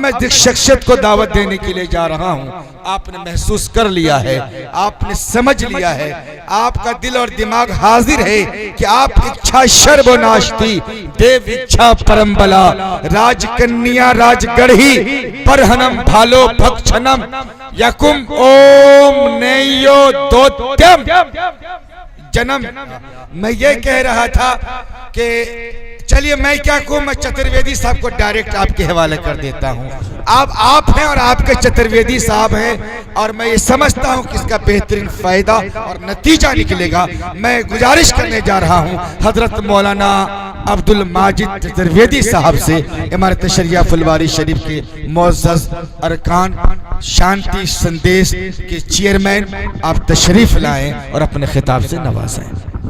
मैं जिस शख्सियत को दावत देने के लिए जा रहा हूँ, आपने महसूस कर लिया है, आपने समझ लिया है, आपका दिल और दिमाग हाजिर है कि आप इच्छा शर्ब नाश्ती देव इच्छा परम्बला राजकन्या राजगढ़ी परहनम भालो भक्षणम यकुम ओम नेयो दोत्यम जन्म। मैं ये कह रहा था कि चलिए मैं क्या कहूँ, मैं चतुर्वेदी साहब को डायरेक्ट आपके हवाले कर देता हूँ। आप हैं और आपके चतुर्वेदी साहब हैं और मैं ये समझता हूँ कि इसका बेहतरीन फायदा और नतीजा निकलेगा। मैं गुजारिश करने जा रहा हूँ हजरत मौलाना अब्दुल माजिद चतुर्वेदी साहब से, इमारत शरिया फुलवारी शरीफ के मुअज़्ज़ज़ अरकान शांति संदेश के चेयरमैन, आप तशरीफ लाएं और अपने खिताब से नवाजें।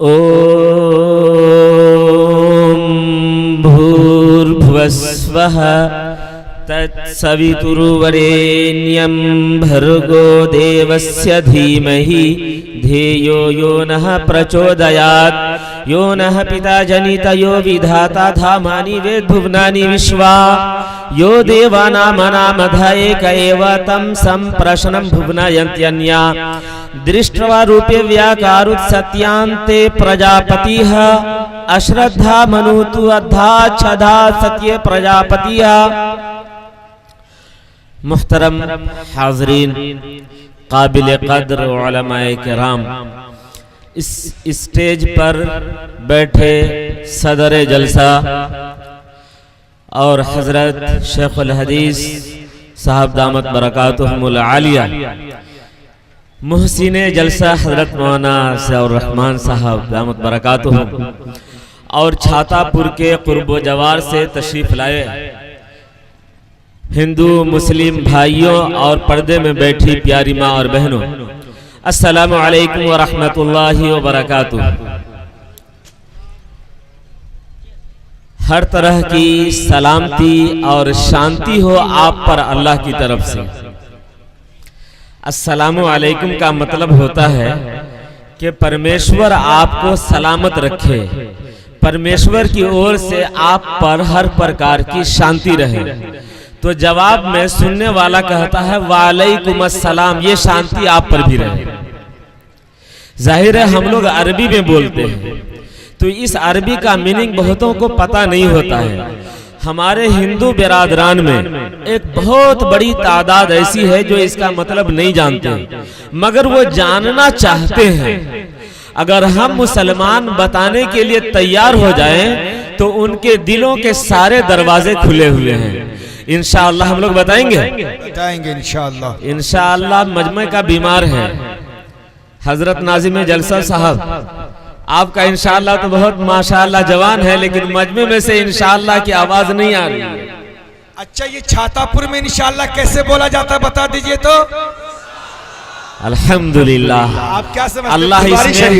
ओम भूर्भुवस्वः तत्सवितुर्वरेण्यं भर्गो देवस्य धीमहि धियो यो नः प्रचोदयात्. यो नः पिता जनित यो विधाता धामानि वेद्भुवनानि विश्वा. यो देवानामनामध एक एव तं सम्प्रश्नं भुवनयन्त्यन्या. दृष्ट्वा रूपे व्याकारुत्सत्यांते प्रजापतिः अश्रद्धा मनुतु अद्धा छदा सत्य प्रजापतिः. मुहतरम हाज़रीन, काबिल कद्र उलमाए किराम, इस स्टेज पर बैठे सदर जलसा और हजरत शेखुल हदीस साहब दामत बरकातुहुमुल आलिया, मुहसिने जलसा हजरत मौलाना ज़ियाउर रहमान साहब दामत बरकातुहुम और छातापुर के कुर्ब जवार से तशरीफ लाए हिंदू मुस्लिम भाइयों और पर्दे में बैठी प्यारी माँ और बहनों, अस्सलामु अलैकुम व रहमतुल्लाहि व बरकातुहू। हर तरह की सलामती और शांति हो आप पर अल्लाह की तरफ से। अस्सलामु अलैकुम का मतलब होता है कि परमेश्वर आपको सलामत रखे, परमेश्वर की ओर से आप पर हर प्रकार की शांति रहे। तो जवाब में सुनने वाला कहता है वालेकुम अस्सलाम, ये शांति आप पर भी रहे। जाहिर है हम लोग अरबी में बोलते हैं, तो इस अरबी का मीनिंग बहुतों को पता नहीं होता है। हमारे हिंदू बिरादरान में एक बहुत बड़ी तादाद ऐसी है जो इसका मतलब नहीं जानते, मगर वो जानना चाहते हैं। अगर हम मुसलमान बताने के लिए तैयार हो जाएं तो उनके दिलों के सारे दरवाजे खुले हुए हैं। इंशाअल्लाह हम लोग बताएंगे इंशाअल्लाह। मजमे का बीमार है हजरत नाज़िम जलसा साहब, आपका इंशाअल्लाह तो बहुत माशाअल्लाह जवान है, लेकिन मजमे में से इंशाअल्लाह की आवाज नहीं आ रही है। अच्छा, ये छातापुर में इंशाअल्लाह कैसे बोला जाता है बता दीजिए तो। अल्हम्दुलिल्लाह, आप क्या समझते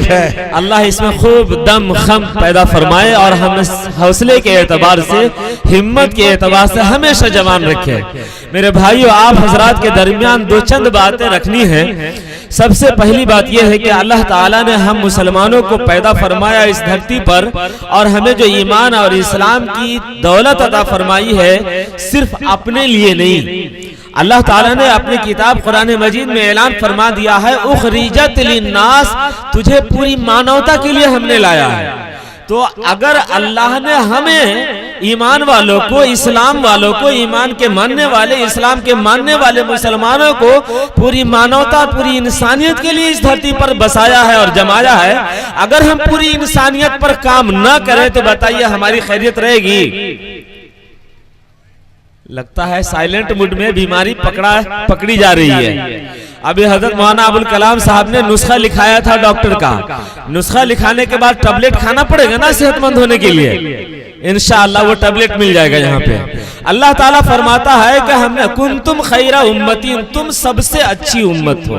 हैं? अल्लाह इसमें खूब दम खम पैदा फरमाए और हम हौसले के एतबार से, हिम्मत के एतबार से हमेशा जवान रखे। मेरे भाइयों, आप हजरात के दरमियान दो चंद बातें रखनी है। सबसे पहली बात यह है कि अल्लाह ताला ने हम मुसलमानों को पैदा फरमाया इस धरती पर, और हमें जो ईमान और इस्लाम की दौलत अता फरमाई है सिर्फ अपने लिए नहीं। अल्लाह ताला ने अपनी किताब कुरान मजीद में ऐलान फरमा दिया है उखरिजत लिन्नास, तुझे पूरी मानवता के लिए हमने लाया है। तो अगर अल्लाह ने हमें ईमान वालों को, इस्लाम वालों को, ईमान के मानने वाले, इस्लाम के मानने वाले मुसलमानों को पूरी मानवता, पूरी इंसानियत के लिए इस धरती पर बसाया है और जमाया है। अगर हम पूरी इंसानियत पर काम ना करें तो बताइए हमारी खैरियत रहेगी? लगता है साइलेंट मूड में बीमारी पकड़ी जा रही है। अभी हजरत मौलाना अबुल कलाम साहब ने नुस्खा लिखाया था डॉक्टर का। नुस्खा लिखाने के बाद टैबलेट खाना पड़ेगा ना सेहतमंद होने के लिए। इंशाअल्लाह वो टैबलेट मिल जाएगा यहाँ पे। अल्लाह ताला फरमाता है कि हमने कुंतुम खैरा उम्मतीन, तुम सबसे अच्छी उम्मत हो,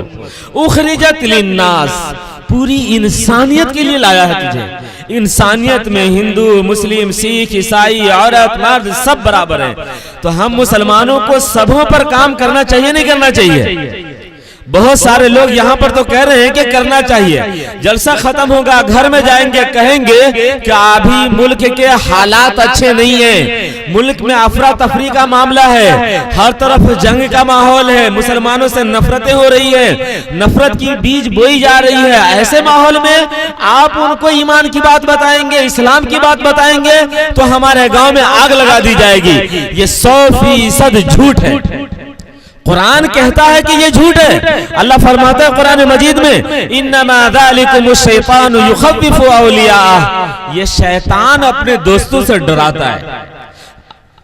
उखरिजत लिन्नास, पूरी इंसानियत के लिए लाया है तुझे। इंसानियत में हिंदू, मुस्लिम, सिख, ईसाई, औरत, मर्द सब बराबर हैं। तो हम मुसलमानों को सबों पर काम करना चाहिए, नहीं करना चाहिए? बहुत सारे लोग यहाँ पर तो कह रहे हैं कि करना चाहिए। जलसा खत्म होगा, घर में जाएंगे, कहेंगे कि अभी मुल्क के हालात अच्छे नहीं है, मुल्क में अफरा तफरी का मामला है, हर तरफ जंग का माहौल है, मुसलमानों से नफरतें हो रही है, नफरत की बीज बोई जा रही है। ऐसे माहौल में आप उनको ईमान की बात बताएंगे, इस्लाम की बात बताएंगे तो हमारे गांव में आग लगा दी जाएगी। ये 100% झूठ है। कुरान कहता है कि ये झूठ है। अल्लाह फरमाता है कुरान मजीद में, इन्नमा ज़ालिकुमुश शैतानु युखव्विफु औलियाह, ये शैतान अपने दोस्तों से डराता है।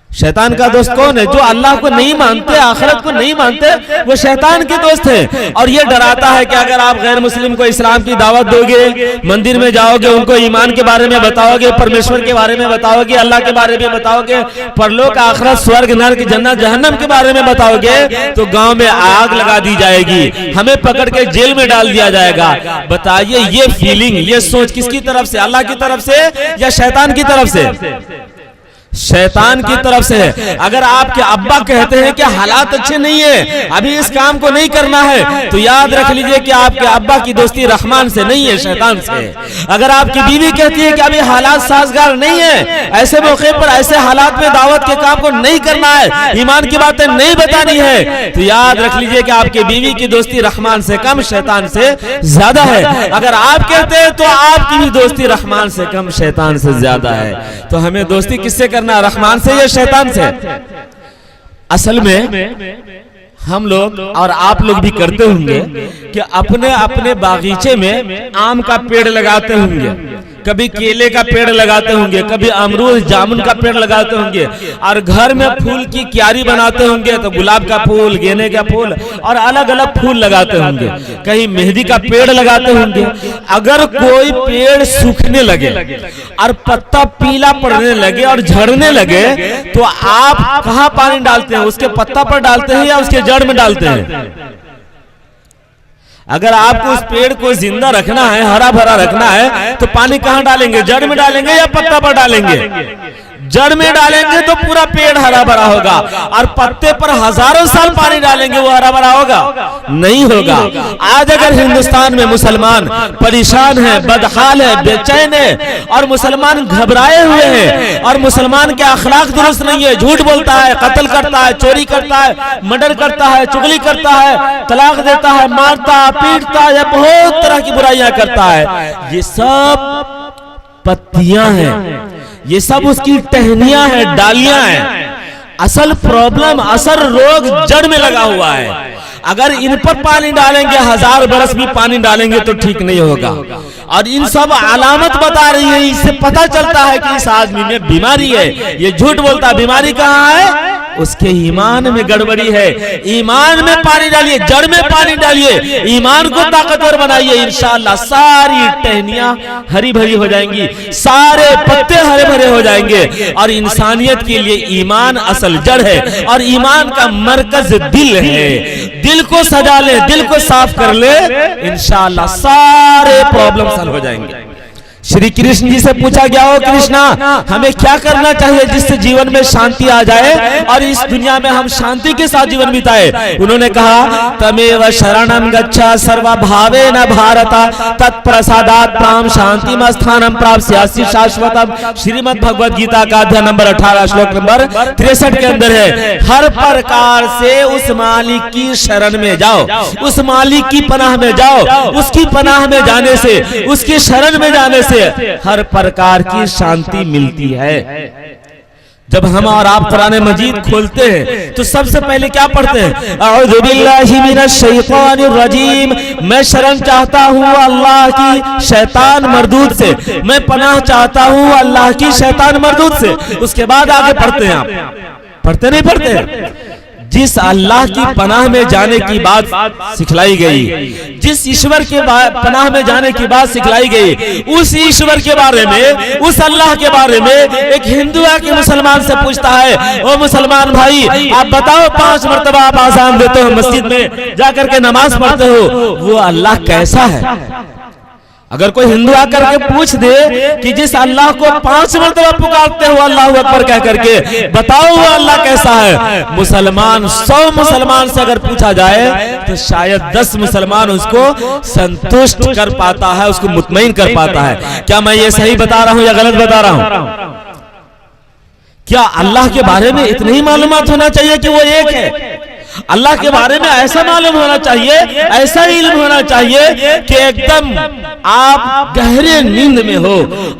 शैतान का दोस्त कौन है? जो अल्लाह को नहीं मानते, आखिरत को नहीं मानते, वो शैतान के दोस्त है। और ये डराता है कि अगर आप गैर मुस्लिम को इस्लाम की दावत दोगे, मंदिर में जाओगे, उनको ईमान के बारे में बताओगे, परमेश्वर के बारे में बताओगे, अल्लाह के बारे में बताओगे, परलोक, आखिरत, स्वर्ग, नरक, जन्नत, जहन्नम के बारे में बताओगे तो गांव में आग लगा दी जाएगी, हमें पकड़ के जेल में डाल दिया जाएगा। बताइए ये फीलिंग, ये सोच किसकी तरफ से? अल्लाह की तरफ से या शैतान की तरफ से? शैतान की तरफ से है। अगर आपके अब्बा कहते हैं कि हालात अच्छे नहीं है, अभी इस काम को नहीं करना है, तो याद रख लीजिए कि आपके अब्बा की दोस्ती रहमान से नहीं है, शैतान से। अगर आपकी बीवी कहती है कि अभी हालात साजगार नहीं है, ऐसे मौके पर, ऐसे हालात में दावत के काम को नहीं करना है, ईमान की बातें नहीं बतानी है, तो याद रख लीजिए कि आपकी बीवी की दोस्ती रहमान से कम, शैतान से ज्यादा है। अगर आप कहते हैं तो आपकी भी दोस्ती रहमान से कम, शैतान से ज्यादा है। तो हमें दोस्ती किससे करना, रहमान से या शैतान से? असल में हम लोग और आप लोग भी करते होंगे कि अपने अपने बागीचे में आम का पेड़ लगाते होंगे, कभी केले का पेड़ लगाते होंगे, कभी अमरूद जामुन का पेड़ लगाते होंगे, और घर में फूल की क्यारी बनाते होंगे तो गुलाब का फूल, गेंदे का फूल और अलग अलग फूल लगाते होंगे, कहीं मेहंदी का पेड़ लगाते होंगे। अगर कोई पेड़ सूखने लगे और पत्ता पीला पड़ने लगे और झड़ने लगे तो आप कहाँ पानी डालते हैं? उसके पत्ता पर डालते हैं या उसके जड़ में डालते हैं? अगर आपको उस पेड़ को जिंदा रखना है, हरा भरा रखना है, तो पानी कहाँ डालेंगे? जड़ में डालेंगे या पत्ता पर डालेंगे? जड़ में डालेंगे तो पूरा पेड़ हरा भरा होगा, और पत्ते पर हजारों साल पानी डालेंगे वो हरा भरा होगा? नहीं होगा। आज अगर हिंदुस्तान में मुसलमान परेशान है, बदहाल है, बेचैन है, और मुसलमान घबराए हुए हैं, और मुसलमान के अखलाक दुरुस्त नहीं है, झूठ बोलता है, कत्ल करता है, चोरी करता है, मर्डर करता है, चुगली करता है, तलाक देता है, मारता, पीटता है, बहुत तरह की बुराइयां करता है, ये सब पत्तियां हैं, ये सब उसकी टहनियां हैं, डालियां हैं। असल प्रॉब्लम, असल रोग जड़ में लगा हुआ है। अगर इन पर पानी डालेंगे, 1000 बरस भी पानी डालेंगे तो ठीक नहीं होगा। और इन सब अलामत बता रही है, इससे पता चलता है कि इस आदमी में बीमारी है। ये झूठ बोलता है, बीमारी कहाँ है? उसके ईमान में गड़बड़ी है। ईमान में पानी डालिए, जड़ में पानी डालिए, ईमान को ताकतवर बनाइए, इंशाअल्लाह सारी टहनियां हरी भरी हो जाएंगी, सारे पत्ते हरे भरे हो जाएंगे। और इंसानियत के लिए ईमान असल जड़ है, और ईमान का मरकज दिल है। दिल को सजा ले, दिल को साफ कर ले, इंशाअल्लाह सारे प्रॉब्लम सॉल्व हो जाएंगे। श्री कृष्ण जी से पूछा गया, हो कृष्णा, हमें क्या करना चाहिए जिससे जीवन में शांति आ जाए और इस दुनिया में हम शांति के साथ जीवन बिताए? उन्होंने कहा, तमेव शरणं गच्छ सर्वभावेन भारत, तत्प्रसादात् तां शांतिम स्थानं प्राप्स्यसि शाश्वतम्। श्रीमद् भगवद गीता का अध्याय नंबर 18 श्लोक नंबर 63 के अंदर है। हर प्रकार से उस मालिक की शरण में जाओ, उस मालिक की पनाह में जाओ। उसकी पनाह में जाने से, उसकी शरण में जाने से हर प्रकार की शांति मिलती है। जब हम और आप कुरान मजीद खोलते हैं तो सबसे पहले क्या पढ़ते हैं? अऊज़ु बिल्लाहि मिनश शैतानिर रजीम, मैं शरण चाहता हूँ अल्लाह की शैतान मरदूद से, मैं पनाह चाहता हूँ अल्लाह की शैतान मरदूद से। उसके बाद आगे पढ़ते हैं। आप पढ़ते नहीं पढ़ते? जिस अल्लाह की पनाह में जाने की बात सिखलाई गई, जिस ईश्वर के पनाह में जाने की बात सिखलाई गई, उस ईश्वर के बारे में, उस अल्लाह के बारे में एक हिंदू आके मुसलमान से पूछता है, ओ मुसलमान भाई आप बताओ 5 मरतबा आप आज़ान देते हो, मस्जिद में जाकर के नमाज पढ़ते हो, वो अल्लाह कैसा है? अगर कोई हिंदू आकर के पूछ दे कि जिस अल्लाह को 5 मरतबा पुकारते हो अल्लाह अकबर कह करके, बताओ वो अल्लाह कैसा है? मुसलमान 100 मुसलमान से अगर पूछा जाए तो शायद 10 मुसलमान उसको संतुष्ट कर पाता है, उसको मुतमईन कर पाता है। क्या मैं ये सही बता रहा हूं या गलत बता रहा हूं? क्या अल्लाह के बारे में इतनी ही मालूमात होना चाहिए कि वो एक है? अल्लाह के बारे में ऐसा मालूम होना चाहिए, ऐसा इल्म होना चाहिए कि एकदम आप गहरे नींद में हो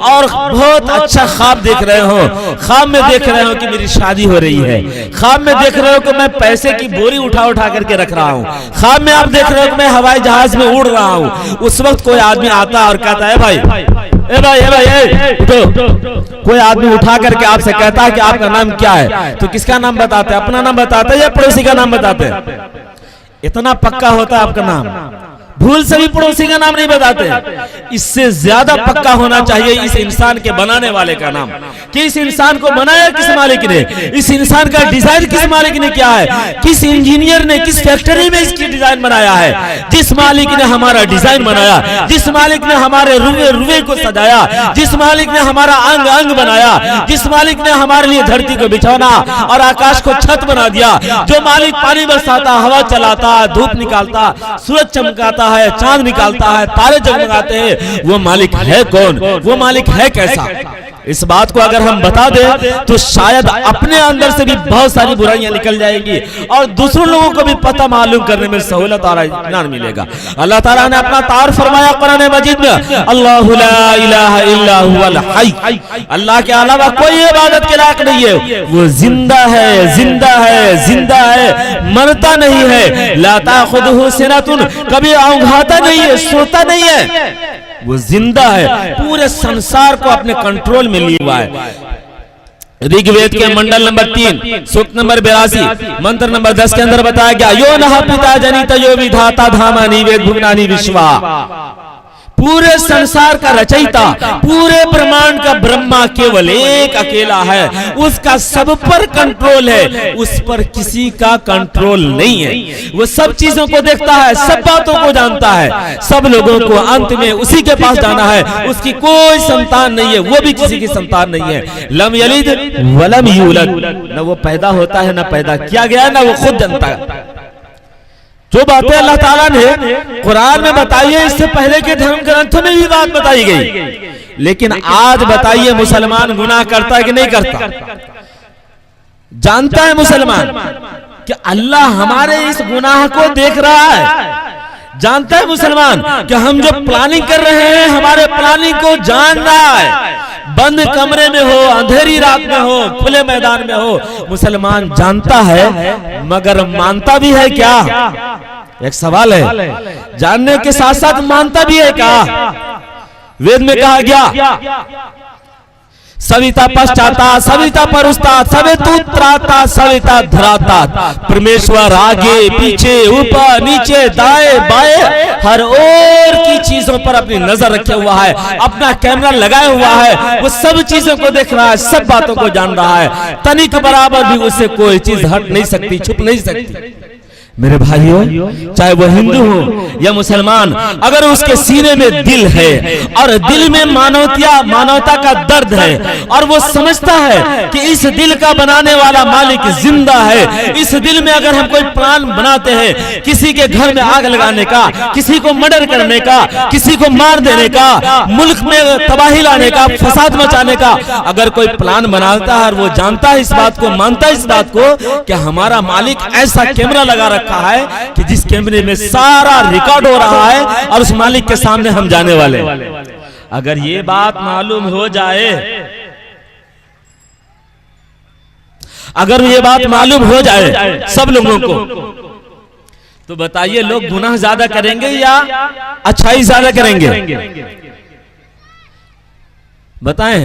और बहुत अच्छा ख्वाब देख रहे हो। ख्वाब में देख रहे हो कि मेरी शादी हो रही है, ख्वाब में देख रहे हो कि मैं पैसे की बोरी उठा उठा करके रख रहा हूँ, ख्वाब में आप देख रहे हो कि मैं हवाई जहाज में उड़ रहा हूँ। उस वक्त कोई आदमी आता है और कहता है, भाई उठो। कोई आदमी उठा करके आपसे कहता है कि आपका नाम क्या है, तो किसका नाम बताते हैं? अपना नाम बताते हैं या पड़ोसी का नाम बताते हैं? इतना पक्का होता है आपका नाम, भूल से भी पड़ोसी का नाम नहीं बताते। इससे ज्यादा पक्का होना चाहिए इस इंसान के बनाने वाले का नाम, कि इस इंसान को बनाया किस मालिक ने, इस इंसान का डिजाइन किस मालिक ने किया है, किस इंजीनियर ने किस फैक्ट्री में इसकी डिजाइन बनाया है। जिस मालिक ने हमारा डिजाइन बनाया, जिस मालिक ने हमारे रुए रुए को सजाया, जिस मालिक ने हमारा अंग अंग बनाया, जिस मालिक ने हमारे लिए धरती को बिछौना और आकाश को छत बना दिया, जो मालिक पानी बरसाता, हवा चलाता, धूप निकालता, सूरज चमकाता है, चांद निकालता है, तारे जगमगाते हैं, वो मालिक है कौन? वो मालिक है कैसा? इस बात को अगर हम बता दें तो शायद अपने अंदर से भी बहुत सारी बुराइयां निकल जाएंगी और दूसरों लोगों को भी पता मालूम करने में सहूलत और इत्मीनान मिलेगा। अल्लाह ताला ने अपना तारुफ फरमाया कुरान मजीद में, अल्लाहु ला इलाहा इल्ला हुवल हय्य, अल्लाह के अलावा कोई इबादत के लायक नहीं है, वो जिंदा है, जिंदा है, जिंदा है, मरता नहीं है। ला ताखुदुहु सिनतुन, कभी औंघाता नहीं है, सोता नहीं है, वो जिंदा है, पूरे संसार को अपने कंट्रोल में लिए हुआ है। ऋग्वेद के मंडल नंबर 3 सूक्त नंबर 82 मंत्र नंबर 10 के अंदर बताया गया, यो नः पिता जनित यो विधाता धामानि वेद भुवनानि विश्वा, पूरे संसार का रचयिता, पूरे ब्रह्मांड का ब्रह्मा केवल एक अकेला है, उसका सब पर कंट्रोल है, उस पर किसी का कंट्रोल नहीं है। वो सब चीजों को देखता है, सब बातों को जानता है, सब लोगों को अंत में उसी के पास जाना है। उसकी कोई संतान नहीं है, वो भी किसी की संतान नहीं है। लम यलिद वलम यूलद, न वो पैदा होता है, न पैदा किया गया, न वो खुद जनता है। जो बातें अल्लाह ताला ने कुरान में बताई है, इससे पहले के धर्म ग्रंथों में भी बात बताई गई, लेकिन आज बताइए मुसलमान गुनाह करता है कि नहीं करता? जानता है मुसलमान कि अल्लाह हमारे इस गुनाह को देख रहा है? जानता है मुसलमान कि हम जो प्लानिंग कर रहे हैं हमारे प्लानिंग को जान रहा है? बंद कमरे में हो, अंधेरी रात में हो, खुले मैदान में हो, मुसलमान जानता है मगर मानता भी है क्या? एक सवाल है, जानने के साथ साथ मानता भी है क्या? वेद में कहा गया, सविता पश्चाता सविता परुस्तात सवितुत्राता सविता धराता, परमेश्वर आगे पीछे ऊपर नीचे दाएं बाएं हर ओर की चीजों पर अपनी नजर रखे हुआ है, अपना कैमरा लगाया हुआ है, वो सब चीजों को देख रहा है, सब बातों को जान रहा है, तनिक बराबर भी उससे कोई चीज हट नहीं सकती, छुप नहीं सकती। मेरे भाइयों, चाहे वो हिंदू हो या मुसलमान, अगर उसके सीने में दिल है और दिल में मानवता का दर्द है और वो समझता है कि इस दिल का बनाने वाला मालिक जिंदा है, इस दिल में अगर हम कोई प्लान बनाते हैं किसी के घर में आग लगाने का, किसी को मर्डर करने का, किसी को मार देने का, मुल्क में तबाही लाने का, फसाद मचाने का, अगर कोई प्लान बनाता है और वो जानता है इस बात को, मानता है इस बात को कि हमारा मालिक ऐसा कैमरा लगा रखा है कि जिस कैमरे में सारा रिकॉर्ड हो रहा है और उस मालिक के सामने हम जाने वाले, अगर ये बात मालूम हो जाए अगर ये बात मालूम हो जाए सब लोगों को, तो बताइए लोग गुनाह ज्यादा करेंगे या अच्छाई ज्यादा करेंगे? बताएं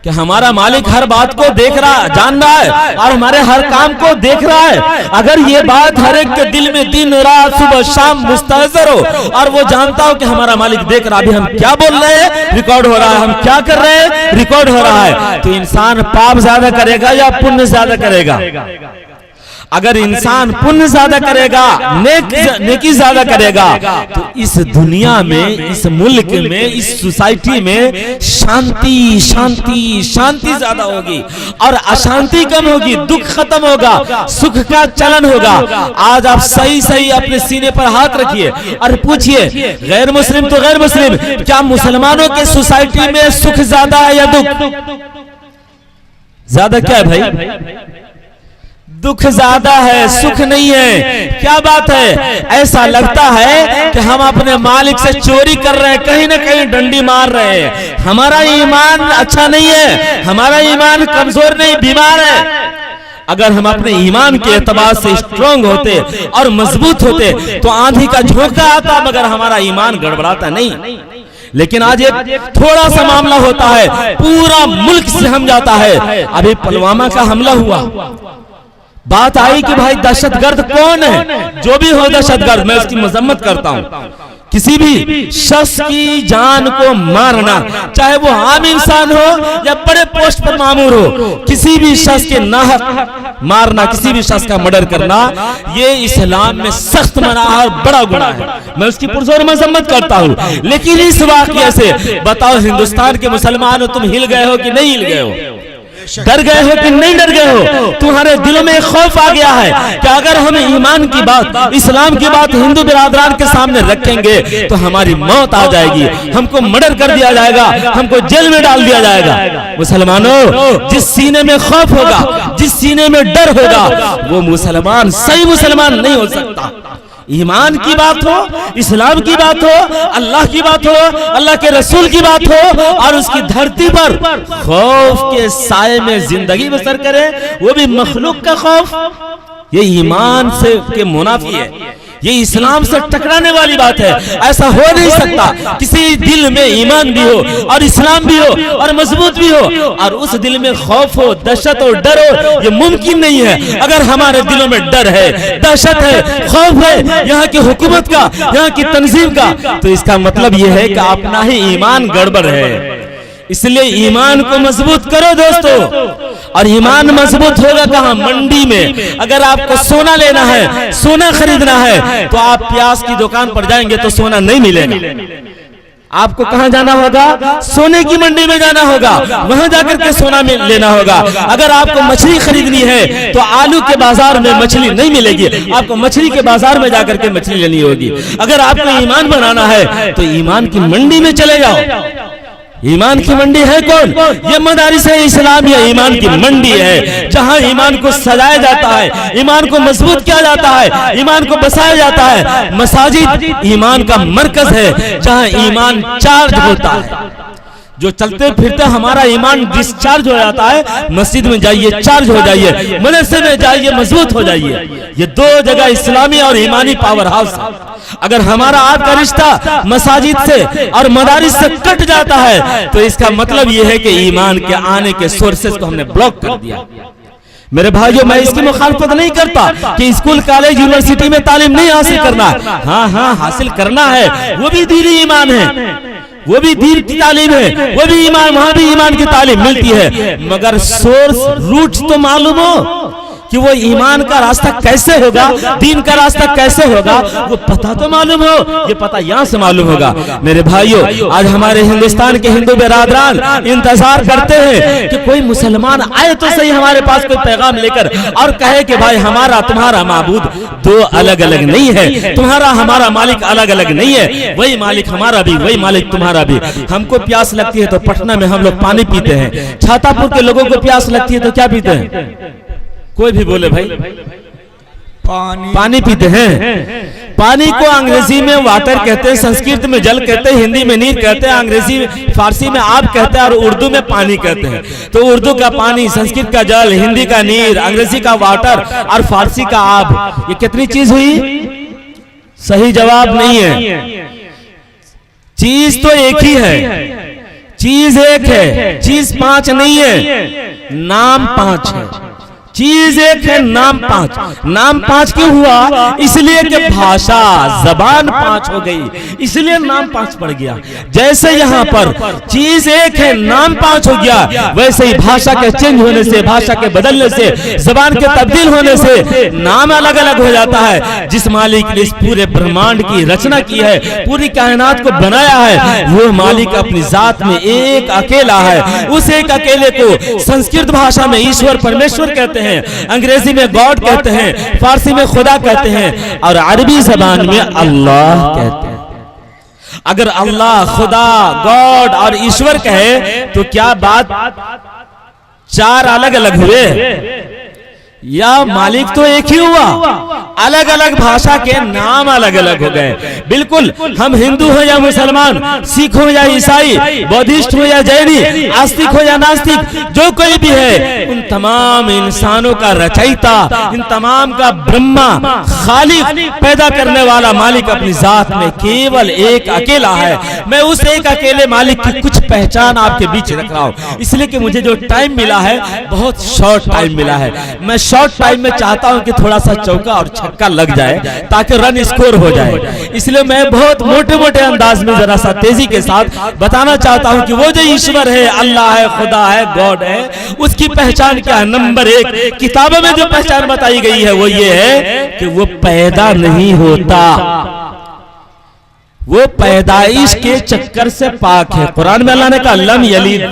कि हमारा मालिक हर बात को देख रहा, जान रहा है और हमारे हर काम को देख रहा है। अगर ये बात हर एक के दिल में दिन रात सुबह शाम मुस्तहज़र हो और वो जानता हो कि हमारा मालिक देख रहा, अभी हम क्या बोल रहे हैं रिकॉर्ड हो रहा है, हम क्या कर रहे हैं रिकॉर्ड हो रहा है, तो इंसान पाप ज्यादा करेगा या पुण्य ज्यादा करेगा? अगर इंसान पुण्य ज्यादा करेगा, नेकी ज्यादा करेगा, तो इस दुनिया में, इस मुल्क में, इस सोसाइटी में शांति शांति शांति ज्यादा होगी और अशांति कम होगी, दुख खत्म होगा, सुख का चलन होगा। आज आप सही सही अपने सीने पर हाथ रखिए और पूछिए, गैर मुस्लिम तो गैर मुस्लिम, क्या मुसलमानों के सोसाइटी में सुख ज्यादा है या दुख ज्यादा? क्या है भाई? दुख ज्यादा है, सुख नहीं है। क्या बात है? ऐसा लगता है कि हम अपने मालिक से चोरी कर रहे हैं, कहीं ना कहीं डंडी मार रहे हैं। हमारा ईमान अच्छा नहीं है, हमारा ईमान कमजोर नहीं, बीमार है। अगर हम अपने ईमान के एतबार से स्ट्रांग होते और मजबूत होते तो आंधी का झोंका आता मगर हमारा ईमान गड़बड़ाता नहीं। लेकिन आज एक थोड़ा सा मामला होता है, पूरा मुल्क सहम जाता है। अभी पुलवामा का हमला हुआ, बात आई कि भाई दहशतगर्द कौन है? जो भी हो दहशतगर्द, मैं उसकी मजम्मत करता हूं। किसी भी शख्स की जान को मारना, चाहे वो आम इंसान हो या बड़े पोस्ट पर मामूर हो, किसी भी शख्स के नाहक मारना, किसी भी शख्स का मर्डर करना, ये इस्लाम में सख्त मना और बड़ा गुनाह है। मैं उसकी पुरजोर मजम्मत करता हूँ। लेकिन इस वाकये से बताओ, हिंदुस्तान के मुसलमान, तुम हिल गए हो कि नहीं हिल गए हो? डर गए हो कि नहीं डर गए हो? तुम्हारे दिलों में खौफ आ गया है कि अगर हम ईमान की बात, इस्लाम की बात हिंदू बिरादरान के सामने रखेंगे तो हमारी मौत आ जाएगी, हमको मर्डर कर दिया जाएगा, हमको जेल में डाल दिया जाएगा। मुसलमानों, जिस सीने में खौफ होगा, जिस सीने में डर होगा, वो मुसलमान सही मुसलमान नहीं हो सकता। ईमान की बात हो, इस्लाम की बात हो, अल्लाह की बात हो, अल्लाह के रसूल की बात हो और उसकी धरती पर खौफ के साए में जिंदगी बसर करे, वो भी मखलूक का खौफ, ये ईमान से के मुनाफी है, ये इस्लाम से टकराने वाली बात है। ऐसा हो नहीं सकता। किसी दिल में ईमान भी हो और इस्लाम भी हो और मजबूत भी हो और उस दिल में खौफ हो, दहशत हो, डर हो, ये मुमकिन नहीं है। अगर हमारे दिलों में डर है, दहशत है, खौफ है यहाँ की हुकूमत का, यहाँ की तंजीम का, तो इसका मतलब ये है कि अपना ही ईमान गड़बड़ है। इसलिए ईमान को मजबूत करो दोस्तों। और ईमान मजबूत होगा कहाँ? मंडी में। अगर आपको सोना लेना है, सोना खरीदना है, तो आप प्याज की दुकान पर जाएंगे तो सोना नहीं मिलेगा। आपको कहाँ जाना होगा? सोने की मंडी में जाना होगा, वहां जाकर के सोना लेना होगा। अगर आपको मछली खरीदनी है तो आलू के बाजार में मछली नहीं मिलेगी, आपको मछली के बाजार में जाकर के मछली लेनी होगी। अगर आपको ईमान बनाना है तो ईमान की मंडी में चले जाओ। ईमान की मंडी है कौन? ये मदारिस है इस्लाम, ये ईमान की मंडी है, जहां ईमान को सजाया जाता है, ईमान को मजबूत किया जाता है, ईमान को बसाया जाता है। मसाजिद ईमान का मरकज है, जहां ईमान चार्ज होता है। जो चलते फिरते हमारा ईमान डिस्चार्ज हो जाता है, मस्जिद में जाइए चार्ज हो जाइए, मदरसे में जाइए मजबूत हो जाइए। ये दो जगह इस्लामी और ईमानी पावर हाउस है। अगर हमारा आपका रिश्ता मसाजिद से और मदारिस से कट जाता है तो इसका मतलब यह है कि ईमान के आने के सोर्सेस को हमने ब्लॉक कर दिया। मेरे भाइयों, मैं इसकी मुखालफत नहीं करता कि स्कूल कॉलेज यूनिवर्सिटी में तालीम नहीं हासिल करना। हाँ, हासिल करना है, वो भी दीनी ईमान है, वो भी दीन की तालीम है, वो भी ईमान, वहां भी ईमान की तालीम मिलती है। मगर सोर्स रूट्स तो मालूम हो कि वो ईमान का रास्ता कैसे होगा, दीन का रास्ता कैसे होगा, वो पता तो मालूम हो। ये पता यहाँ से मालूम होगा। मेरे भाइयों, आज हमारे हिंदुस्तान के हिंदू बिरादरान इंतजार करते हैं कि कोई मुसलमान आए तो सही हमारे पास कोई पैगाम लेकर और कहे कि भाई हमारा तुम्हारा माबूद दो अलग अलग नहीं है, तुम्हारा हमारा मालिक अलग अलग नहीं है, वही मालिक हमारा भी, वही मालिक तुम्हारा भी। हमको प्यास लगती है तो पटना में हम लोग पानी पीते हैं, छातापुर के लोगों को प्यास लगती है तो क्या पीते हैं? कोई भी बोले भाई, पानी पीते हैं। पानी को अंग्रेजी में वाटर कहते हैं, संस्कृत में जल कहते हैं, हिंदी में नीर कहते हैं, अंग्रेजी फारसी में आब कहते हैं और उर्दू में पानी कहते हैं। तो उर्दू का पानी, संस्कृत का जल, हिंदी का नीर, अंग्रेजी का वाटर और फारसी का आब, ये कितनी चीज हुई? सही जवाब नहीं है। चीज तो एक ही है, चीज एक है, चीज 5 नहीं है, नाम 5 है। चीज एक है, नाम 5। नाम 5 क्यों हुआ? इसलिए कि भाषा जबान 5 हो गई, इसलिए नाम 5 पड़ गया। जैसे यहाँ पर चीज एक है, नाम 5 हो गया, वैसे ही भाषा के चेंज होने से, भाषा के बदलने से, जबान के तब्दील होने से नाम अलग अलग हो जाता है। जिस मालिक ने इस पूरे ब्रह्मांड की रचना की है, पूरी कायनात को बनाया है, वो मालिक अपनी जात में एक अकेला है। उस एक अकेले को संस्कृत भाषा में ईश्वर परमेश्वर कहते हैं, अंग्रेजी में गॉड कहते हैं, फारसी में खुदा कहते हैं और अरबी जबान में अल्लाह कहते हैं। अगर अल्लाह, खुदा, गॉड और ईश्वर कहे तो क्या बात 4 अलग अलग हुए या मालिक तो एक ही हुआ? अलग अलग भाषा के नाम अलग अलग हो गए। बिल्कुल, हम हिंदू हो या मुसलमान, सिख हो या ईसाई, बौद्धिस्ट हो या जैनी, आस्तिक हो या नास्तिक, जो कोई भी है, उन तमाम इंसानों का रचयिता, इन तमाम का ब्रह्मा, खालिक, पैदा करने वाला मालिक अपनी जात में केवल एक अकेला है। मैं उस एक अकेले मालिक की कुछ पहचान आपके बीच रख रहा हूं, इसलिए कि मुझे जो टाइम मिला है बहुत शॉर्ट टाइम मिला है। मैं शॉर्ट टाइम में चाहता हूं कि थोड़ा सा चौका और छक्का लग जाए ताकि रन स्कोर हो जाए। इसलिए मैं बहुत मोटे मोटे अंदाज में जरा सा तेजी के साथ बताना चाहता हूं कि वो जो ईश्वर है, अल्लाह है, खुदा है, गॉड है, उसकी पहचान क्या है? नंबर 1 किताबों में जो पहचान बताई गई है वो ये है कि वो पैदा नहीं होता, वो पैदाइश के चक्कर से पाक है। कुरान में अल्लाह ने कहा लम यलिद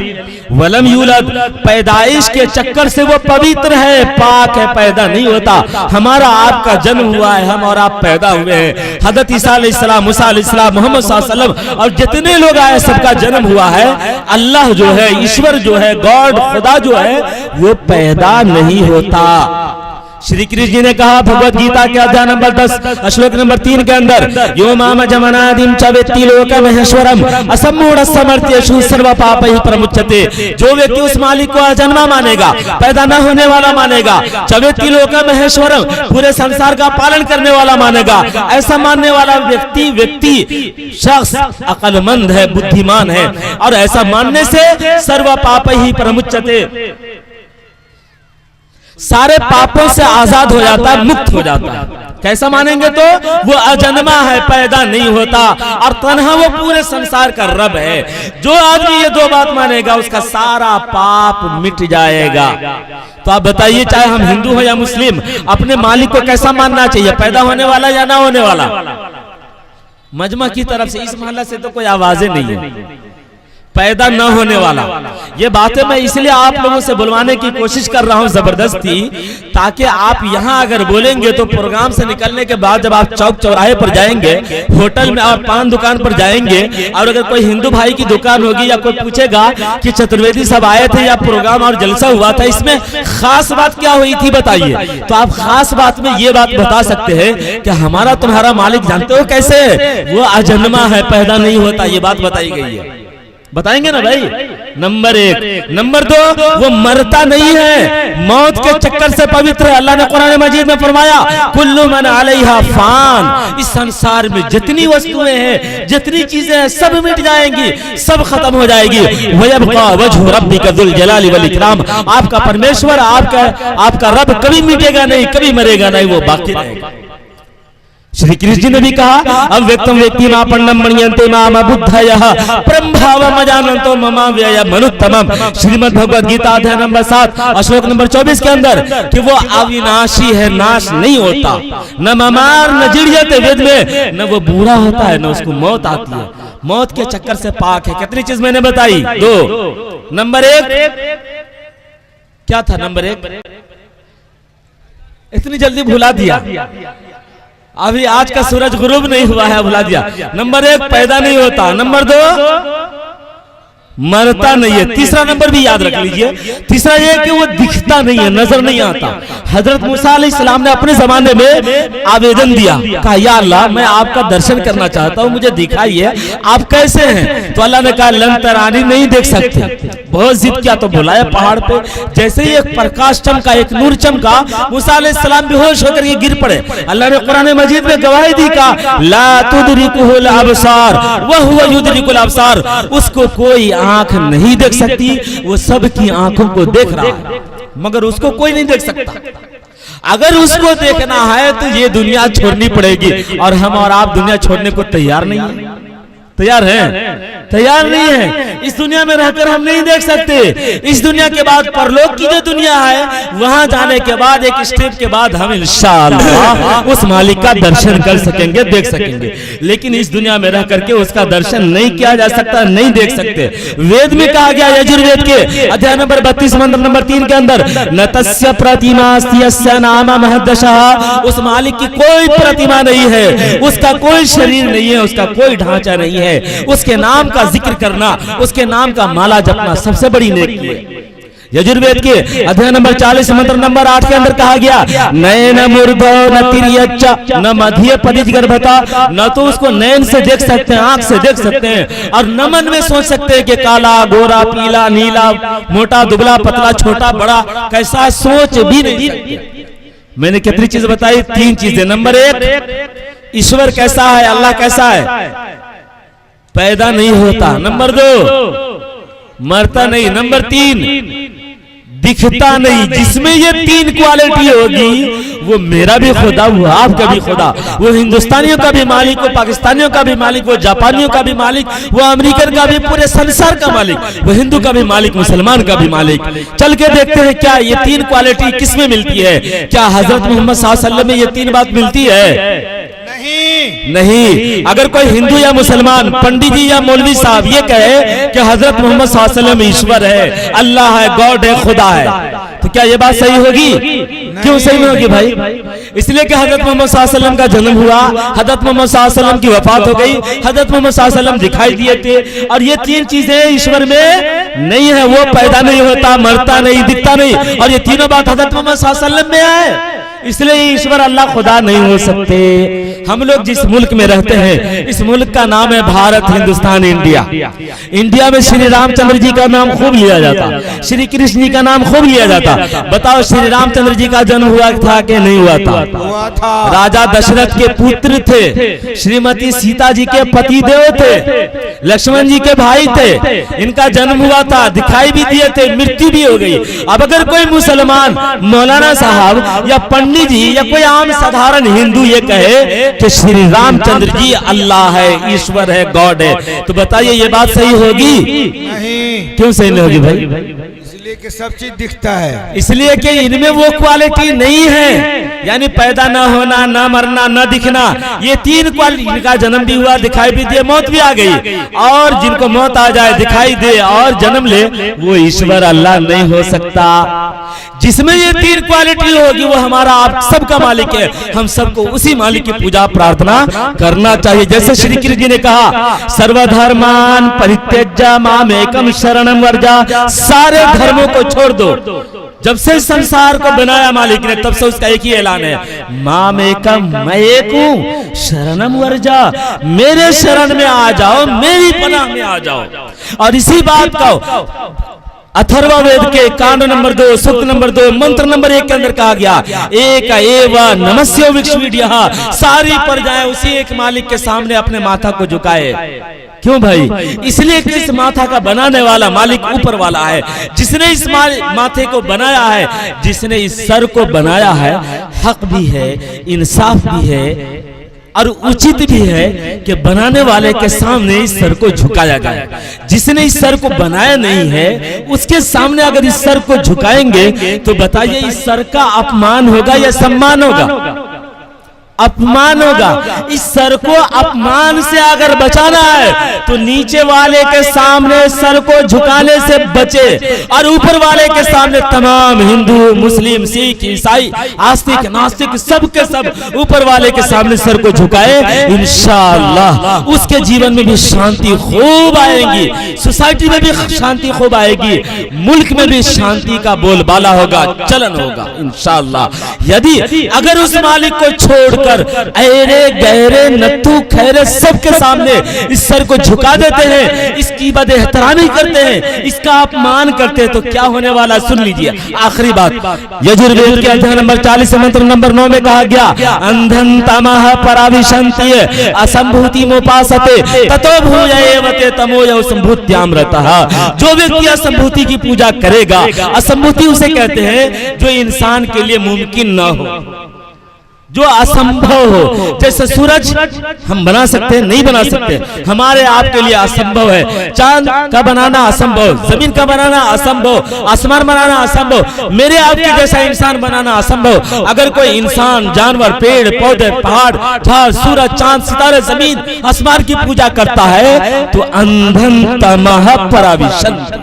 वलम यूलद, पैदाइश के चक्कर से वो पवित्र है, पाक है, पैदा नहीं होता। हमारा आपका जन्म हुआ है, हम और आप पैदा हुए हैं। हज़रत ईसा अलैहिस्सलाम, मूसा अलैहिस्सलाम, मोहम्मद सल्लल्लाहु अलैहि वसल्लम और जितने लोग आए सबका जन्म हुआ है। अल्लाह जो है, ईश्वर जो है, गॉड, खुदा जो है, वो पैदा नहीं होता। श्री कृष्ण जी ने कहा भगवत गीता के अध्याय नंबर 10 श्लोक नंबर 3 के अंदर, यो माम जमनादिम च वेत्ति लोकम महेश्वरम असम्मूढ़ समर्थ्येषु सर्व पापैः प्रमुच्यते। जो व्यक्ति उस मालिक को अजन्मा मानेगा, पैदा न होने वाला मानेगा, च वेत्ति लोकम महेश्वरम, पूरे संसार का पालन करने वाला मानेगा, ऐसा मानने वाला व्यक्ति शख्स अक्लमंद है, बुद्धिमान है, और ऐसा मानने से सर्व पापैः प्रमुच्यते, सारे पापों से आजाद हो जाता है, मुक्त हो जाता है। कैसा मानेंगे तो वो अजन्मा है, पैदा नहीं होता, और तन्हा वो पूरे संसार का रब है। जो आदमी ये 2 बात मानेगा उसका सारा पाप मिट जाएगा। तो आप बताइए, चाहे हम हिंदू हो या मुस्लिम, अपने मालिक को कैसा मानना चाहिए? पैदा होने वाला या ना होने वाला? मजमा की तरफ से, इस मोहल्ला से तो कोई आवाजें नहीं है, पैदा न होने वाला। ये बातें मैं इसलिए आप लोगों से बुलवाने की कोशिश कर रहा हूं जबरदस्ती, ताकि आप यहां अगर बोलेंगे तो प्रोग्राम से निकलने के बाद जब आप चौक चौराहे पर जाएंगे, होटल में और पान दुकान पर जाएंगे, और अगर कोई हिंदू भाई की दुकान होगी या कोई पूछेगा कि चतुर्वेदी सब आए थे या प्रोग्राम और जलसा हुआ था, इसमें खास बात क्या हुई थी बताइए, तो आप खास बात में ये बात बता सकते हैं कि हमारा तुम्हारा मालिक जानते हो कैसे है? वो अजन्मा है, पैदा नहीं होता। ये बात बताई गई है, बताएंगे ना भाई? नंबर 1। नंबर 2, वो मरता नहीं है, मौत के चक्कर से पवित्र है। अल्लाह ने कुरान मजीद में फरमाया कुल्लु मन अलैहा फान, इस संसार में जितनी वस्तुएं हैं, जितनी चीजें हैं, सब मिट जाएंगी, सब खत्म हो जाएगी। वयबका वजहु रब्बिका जुल जलाली वल इकराम, आपका परमेश्वर, आपका रब कभी मिटेगा नहीं, कभी मरेगा नहीं, वो बाकी रहेगा। श्री कृष्ण जी ने भी कहा अव्यक्तम व्यक्ति मापन्नम मणियन्ते माम बुद्धयः ब्रह्मभावम अजानन्तो ममा व्यय मनुत्तमम। श्रीमद् भगवद गीता अध्याय नंबर 7 श्लोक नंबर 24 के अंदर कि वो अविनाशी है, नाश नहीं होता, न ममार न जिड़ियते, वेद में न वो बूढ़ा होता है न उसको मौत आती है, मौत के चक्कर से पाक है। कितनी चीज मैंने बताई? 2। नंबर 1 क्या था? नंबर 1 इतनी जल्दी भुला दिया, अभी आज का सूरज गुरूब नहीं हुआ है, भुला दिया। नंबर 1 पैदा नहीं होता। नंबर 2 मरता नहीं है। तीसरा नंबर भी याद रख लीजिए, तीसरा ये कि वो दिखता नहीं है, नजर नहीं आता। हजरत मूसा अलैहिस्सलाम ने अपने जमाने में आवेदन दिया, कहा या अल्लाह मैं आपका दर्शन करना चाहता हूँ, मुझे दिखाइए आप कैसे हैं। तो अल्लाह ने कहा लन तरानी, नहीं देख सकते। बहुत जिद किया तो बुलाया पहाड़ पे। जैसे ही एक प्रकाश चमका, एक नूर चमका, मूसा अलैहिस्सलाम बेहोश होकर ये गिर पड़े। अल्लाह ने कुरान मजीद में गवाही दी, कहा ला तुदरिकुहुल अबसार व हुवा युदरिकुल अबसार, उसको कोई आंख नहीं देख सकती, वो सबकी आंखों को देख रहा है मगर उसको कोई नहीं देख सकता। अगर उसको देखना है तो ये दुनिया छोड़नी पड़ेगी, और हम और आप दुनिया छोड़ने को तैयार नहीं है। तैयार है? तैयार नहीं है। इस दुनिया में रहकर हम नहीं देख सकते। इस दुनिया के बाद परलोक की जो दुनिया है, वहां जाने के बाद एक स्टेप के बाद हम इंशाअल्लाह उस मालिक का दर्शन कर सकेंगे, देख सकेंगे। लेकिन इस दुनिया में रह करके उसका दर्शन नहीं किया जा सकता, नहीं देख सकते। वेद में कहा गया, यजुर्वेद के अध्याय नंबर 32 मंत्र नंबर 3 के अंदर, न तस्य प्रतिमा यस्य नाम महद्दशः, उस मालिक की कोई प्रतिमा नहीं है, उसका कोई शरीर नहीं है, उसका कोई ढांचा नहीं है। उसके नाम का जिक्र करना, उसके नाम का माला जपना सबसे बड़ी नेकी है। यजुर्वेद के अध्याय नंबर 40 मंत्र नंबर 8 के अंदर कहा गया, नयन मूर्धो न तिर्यच्च न मध्य पदिज गर्भता, न तो उसको नयन से देख सकते हैं, आंख से देख सकते हैं, और न मन में सोच सकते हैं कि काला गोरा पीला नीला मोटा दुबला पतला छोटा बड़ा कैसा, सोच भी नहीं सकते। मैंने कितनी चीज बताई? 3 चीजें। नंबर 1, ईश्वर कैसा है, अल्लाह कैसा है, पैदा नहीं होता। नंबर 2, मरता नहीं। नंबर 3, दिखता नहीं। जिसमें ये 3 क्वालिटी होगी, वो मेरा भी खुदा, वो आपका भी खुदा, वो हिंदुस्तानियों का भी मालिक, वो पाकिस्तानियों का भी मालिक, वो जापानियों का भी मालिक, वो अमेरिकन का भी, पूरे संसार का मालिक, वो हिंदू का भी मालिक, मुसलमान का भी मालिक। चल के देखते हैं क्या ये 3 क्वालिटी किसमें मिलती है। क्या हजरत मोहम्मद सल्लल्लाहु अलैहि वसल्लम में ये 3 बात मिलती है? नहीं। अगर कोई हिंदू या मुसलमान, पंडित जी या मौलवी साहब ये कहे कि हजरत मोहम्मद सल्लल्लाहु अलैहि वसल्लम ईश्वर है, अल्लाह है, गॉड है, खुदा है, तो क्या ये बात सही होगी? क्यों सही नहीं होगी भाई? इसलिए कि हजरत मोहम्मद सल्लल्लाहु अलैहि वसल्लम का जन्म हुआ, हजरत मोहम्मद सल्लल्लाहु अलैहि वसल्लम की वफात हो गई, हजरत मोहम्मद सल्लल्लाहु अलैहि वसल्लम दिखाई दिए थे, और ये 3 चीजें ईश्वर में नहीं है। वो पैदा नहीं होता, मरता नहीं, दिखता नहीं, और ये तीनों बात हजरत मोहम्मद सल्लल्लाहु अलैहि वसल्लम में है। इसलिए ईश्वर अल्लाह खुदा नहीं हो सकते। हम लोग जिस मुल्क में रहते हैं, इस मुल्क का नाम है भारत, हिंदुस्तान, इंडिया। इंडिया में श्री रामचंद्र जी का नाम खूब लिया जाता, श्री कृष्ण जी का नाम खूब लिया जाता। बताओ श्री रामचंद्र जी का जन्म हुआ था कि नहीं हुआ था? हुआ था। राजा दशरथ के पुत्र थे, श्रीमती सीता जी के पति देव थे, लक्ष्मण जी के भाई थे, इनका जन्म हुआ था, दिखाई भी दिए थे, मृत्यु भी हो गई। अब अगर कोई मुसलमान, मौलाना साहब या पंडित जी या कोई आम साधारण हिंदू ये कहे कि श्री रामचंद्र जी अल्लाह है, ईश्वर है, गॉड है, तो बताइए ये बात सही होगी? नहीं। क्यों सही नहीं होगी भाई? इसलिए कि सब चीज दिखता है, इसलिए कि इनमें वो क्वालिटी नहीं है, यानी पैदा ना होना, ना मरना, ना दिखना। ये 3 क्वालिटी, इनका जन्म भी हुआ, दिखाई भी दिए, मौत भी आ गई, और जिनको मौत आ जाए, दिखाई दे और जन्म ले, वो ईश्वर अल्लाह नहीं हो सकता। जिसमें ये 3 क्वालिटी होगी, वो हमारा आप सबका मालिक है। हम सबको उसी मालिक की पूजा प्रार्थना करना चाहिए। जैसे श्री कृष्ण जी ने कहा, सर्वधर्मान परित्यज्य मामेकम शरणम वर्जा, सारे धर्मों को छोड़ दो। जब से संसार को बनाया मालिक ने, तब से उसका एक ही ऐलान है, मामेकम, मैं एक हूं, शरणम वर्जा, मेरे शरण में आ जाओ, मेरी पनाह में आ जाओ। और इसी बात का अथर्ववेद के कांड नंबर 2 सूक्त नंबर 2 मंत्र नंबर 1 के अंदर कहा गया, एक एव नमस्यो विश्वविद्यः, सारी प्रजाएं उसी एक मालिक के सामने अपने माथा को झुकाए। क्यों भाई? इसलिए कि इस माथा का बनाने वाला मालिक ऊपर वाला है, जिसने इस माथे को बनाया है, जिसने इस सर को बनाया है, हक भी है, इंसाफ भी है, और उचित भी है कि बनाने वाले के सामने इस सर को झुकाया जाए। जिसने इस सर को बनाया नहीं है, उसके सामने अगर इस सर को झुकाएंगे तो बताइए इस सर का अपमान होगा या सम्मान होगा? अपमान होगा। इस सर को अपमान से अगर बचाना है तो नीचे वाले के सामने सर को झुकाने से बचे, और ऊपर वाले के सामने तमाम हिंदू, मुस्लिम, सिख, ईसाई, आस्तिक, नास्तिक सब के सब ऊपर वाले के सामने सर को झुकाए। इंशाअल्लाह उसके जीवन में भी शांति खूब आएगी, सोसाइटी में भी शांति खूब आएगी, मुल्क में भी शांति का बोलबाला होगा, चलन होगा इंशाअल्लाह। यदि अगर उस मालिक को छोड़कर ऐरे गहरे नत्थु खैरे सबके सामने इस सर को झुका देते हैं, इसकी बदएहतरामी करते हैं, इसका अपमान करते हैं, तो क्या होने वाला सुन लीजिए। आखिरी बात, यजुर्वेद के अध्याय नंबर 40 मंत्र नंबर 9 में कहा गया, अंधन तमः पराविशन्ति असंभूति मोपासते ततो भूयैवते तमोयो संभूत्यामृतः। जो व्यक्ति असंभूति की पूजा करेगा, असंभूति उसे कहते हैं जो इंसान के लिए मुमकिन न हो, जो असंभव हो। जैसे सूरज हम बना सकते हैं, नहीं बना सकते, हमारे आपके लिए असंभव है। चांद का बनाना असंभव, जमीन का बनाना असंभव, आसमान बनाना असंभव, मेरे आपके जैसा इंसान बनाना असंभव। अगर कोई इंसान, जानवर, पेड़ पौधे, पहाड़, झाड़, सूरज, चांद, सितारे, जमीन, आसमान की पूजा करता है तो अंधन तमः पराविशन्ति,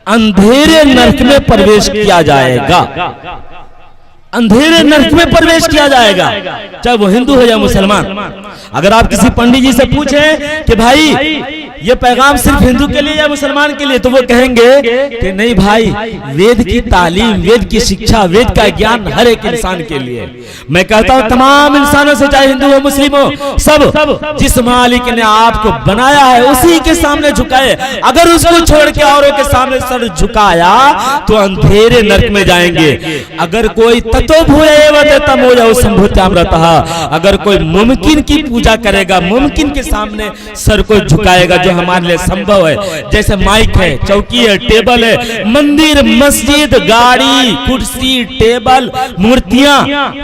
अंधेरे नरक में प्रवेश किया जाएगा, अंधेरे नरक में प्रवेश किया जाएगा, चाहे वो हिंदू हो या मुसलमान। अगर आप किसी पंडित जी से पूछें कि भाई ये पैगाम सिर्फ हिंदू के लिए या मुसलमान के लिए, तो वो कहेंगे कि नहीं भाई, वेद की तालीम, वेद की शिक्षा, वेद का ज्ञान हर एक इंसान के लिए। मैं कहता हूँ तमाम इंसानों से, चाहे हिंदू हो मुस्लिम हो, सब जिस मालिक ने आपको बनाया है उसी के सामने झुकाए। अगर उसको छोड़ के औरों के सामने सर झुकाया तो अंधेरे नरक में जाएंगे। अगर कोई ततो भूयैवते तमोयो संभूत्यामृतः, अगर कोई मुमकिन की पूजा करेगा, मुमकिन के सामने सर को झुकाएगा, जो हमारे लिए संभव है, जैसे माइक है, चौकी है, टेबल है, मंदिर, मस्जिद, गाड़ी, कुर्सी, टेबल, मूर्तियां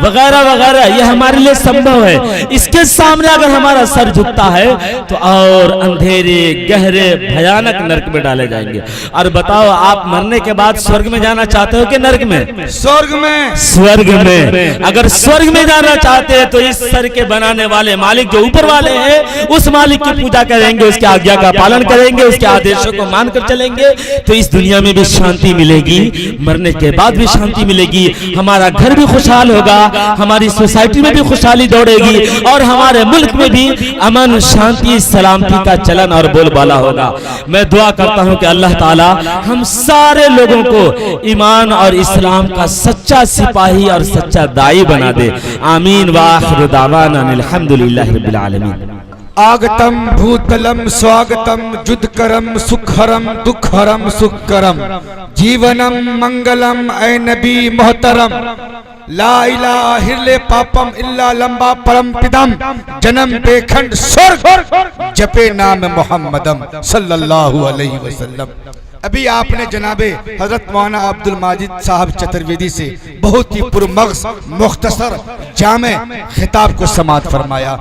वगैरह वगैरह, ये हमारे लिए संभव है। इसके सामने अगर हमारा सर झुकता है तो और अंधेरे गहरे भयानक नरक में डाले जाएंगे। और बताओ, आप मरने के बाद स्वर्ग में जाना चाहते हो कि नरक में? स्वर्ग में। स्वर्ग में। अगर स्वर्ग में जाना चाहते हैं तो इस सर के बनाने वाले मालिक जो ऊपर वाले हैं, उस मालिक की पूजा करेंगे, उसके आज्ञा का पालन करेंगे, उसके आदेशों को मानकर चलेंगे, तो इस दुनिया में भी शांति मिलेगी, मरने के बाद भी शांति मिलेगी, हमारा घर भी खुशहाल होगा, हमारी सोसाइटी में भी खुशहाली दौड़ेगी, और हमारे मुल्क में भी अमन, शांति, सलामती का चलन और बोलबाला होगा। मैं दुआ करता हूं कि अल्लाह ताला हम सारे लोगों को ईमान और इस्लाम का सच्चा सिपाही और सच्चा दाई बना दे। आमीन व आखिर दावाना अल्हम्दुलिल्लाहि रब्बिल आलमीन। आगतम भूतलम स्वागतम जुदकरम सुखरम दुखहरम सुखकरम जीवनम मंगलम ऐ नबी मोहतरम ला इलाहा हिरले पापम इल्ला लंबा परम पिदम जन्म बेखंड स्वर्ग जपे नाम मोहम्मदम सल्लल्लाहु अलैहि वसल्लम। अभी आपने जनाबे हजरत मौलाना अब्दुल माजिद साहब चतुर्वेदी से बहुत ही पुरमग़ज़, मुख्तसर, जामे खिताब को समाअत फरमाया।